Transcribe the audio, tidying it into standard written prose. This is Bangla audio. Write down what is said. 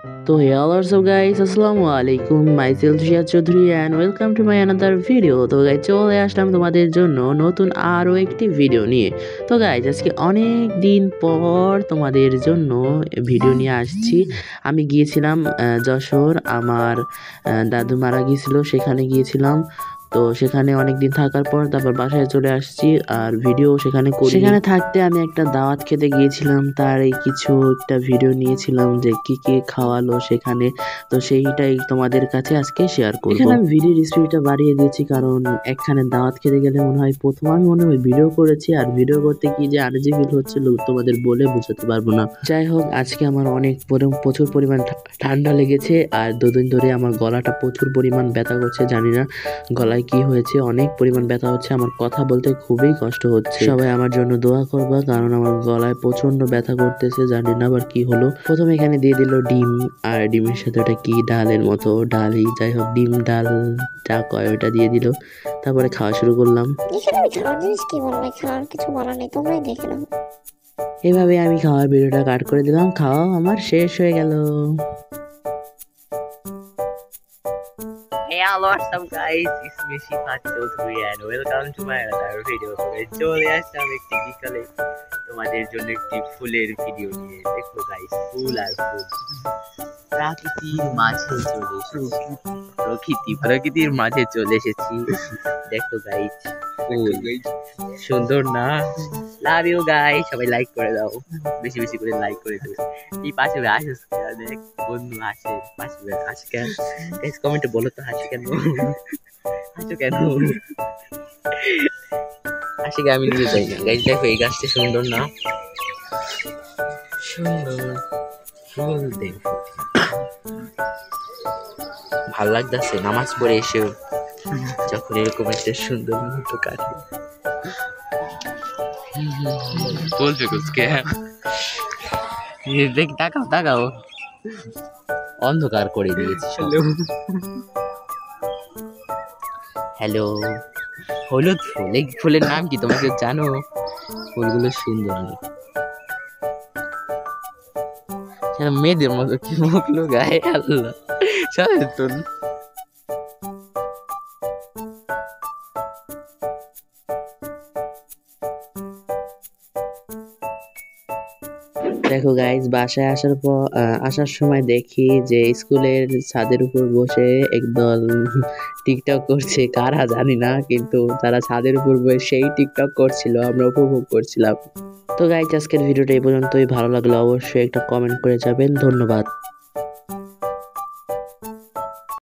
So hey what's up guys, আসসালামু আলাইকুম, myself Ziyad Chowdhury and welcome to my another video। তো গাইজ চলে আসলাম তোমাদের জন্য নতুন আরও একটি ভিডিও নিয়ে। তো গাইজ আজকে অনেক দিন পর তোমাদের জন্য ভিডিও নিয়ে আসছি। আমি গিয়েছিলাম যশোর, আমার দাদু মারা গিয়েছিল, সেখানে গিয়েছিলাম। তো সেখানে অনেক দিন থাকার পর তারপর বাসায় চলে আসছি, আর ভিডিও সেখানে করি। সেখানে থাকতে আমি একটা দাওয়াত খেতে গিয়েছিলাম, তার এই কিছু একটা ভিডিও নিয়েছিলাম যে কি কি খাওয়ালো সেখানে। তো সেইটাই তোমাদের কাছে আজকে শেয়ার করব। এখানে আমি ভিডিও স্পিডটা বাড়িয়ে দিয়েছি, কারণ একখানে দাওয়াত খেতে গেলে মনে হয় প্রথম আমি মনে হয় ভিডিও করেছি, আর ভিডিও করতে কি যে আনজি ফিল হচ্ছিল তোমাদের বলে বোঝাতে পারবো না। যাই হোক, আজকে আমার অনেক প্রচুর পরিমাণ ঠান্ডা লেগেছে, আর দুদিন ধরে আমার গলাটা প্রচুর পরিমাণ ব্যথা করছে। জানি না গলায় কি হয়েছে, অনেক পরিমাণ ব্যথা হচ্ছে, আমার কথা বলতে খুবই কষ্ট হচ্ছে। সবাই আমার জন্য দোয়া করবা, কারণ আমার গলায় প্রচন্ড ব্যথা করতেছে, জানি না আবার কি হলো। প্রথমে এখানে দিয়ে দিল ডিম, আর ডিমের সাথে ওটা কি ডালের মতো ডালই, যাই হোক ডিম ডাল যা কয় ওটা দিয়ে দিল। তারপরে খাওয়া শুরু করলাম। এভাবে আমি খাওয়ার ভিডিওটা কাট করে দিলাম, খাওয়া আমার শেষ হয়ে গেল। Hey, what's up guys, it's me Shifat Chaudhary and welcome to my another video। চলে আসলাম একটি বিকালে তোমাদের জন্য একটি ফুলের ভিডিও নিয়ে। দেখো গাইস, ফুল আর ফুল, প্রকৃতির মাঝে চলে এসেছি, প্রকৃতির মাঝে চলে এসেছি। দেখো গাইস, ফুল সুন্দর না? লাভ ইউ গাইস, সবাই লাইক করে দাও, বেশি বেশি করে লাইক করে দাও। এই পাশে আসিস, দেখ বন্ধু আসে পাশে আসে কেন? গাইস কমেন্টে বলো তো হাসি কেন, হাসো কেন? হাসি আমি নিজে চাই না। গাইস দেখো এই গাছটা সুন্দর না? সুন্দর ফুল দেখো, ভাল লাগতেছে নামাজ পড়ে এসেও যখন এরকম একটা সুন্দর মুহূর্ত কাটে। বলছে কুচকে দেখ, তাকাও তাকাও, অন্ধকার করে দিয়েছি। হ্যালো, হলুদ ফুল। এই ফুলের নাম কি তোমরা কেউ জানো? ফুলগুলো সুন্দর না, মেয়েদের মতো কি মুখলো গায়ে। আল্লাহ সচেতন। দেখো গাইজ, বাসায় আসার সময় দেখি যে স্কুলের ছাদের উপর বসে একদল টিকটক করছে, কারা জানি না, কিন্তু তারা ছাদের উপর বসে সেই টিকটক করছিল, আমরা উপভোগ করছিলাম। তো গাইজ আজকের ভিডিওটা এই পর্যন্তই। ভালো লাগলে অবশ্যই একটা কমেন্ট করে যাবেন। ধন্যবাদ।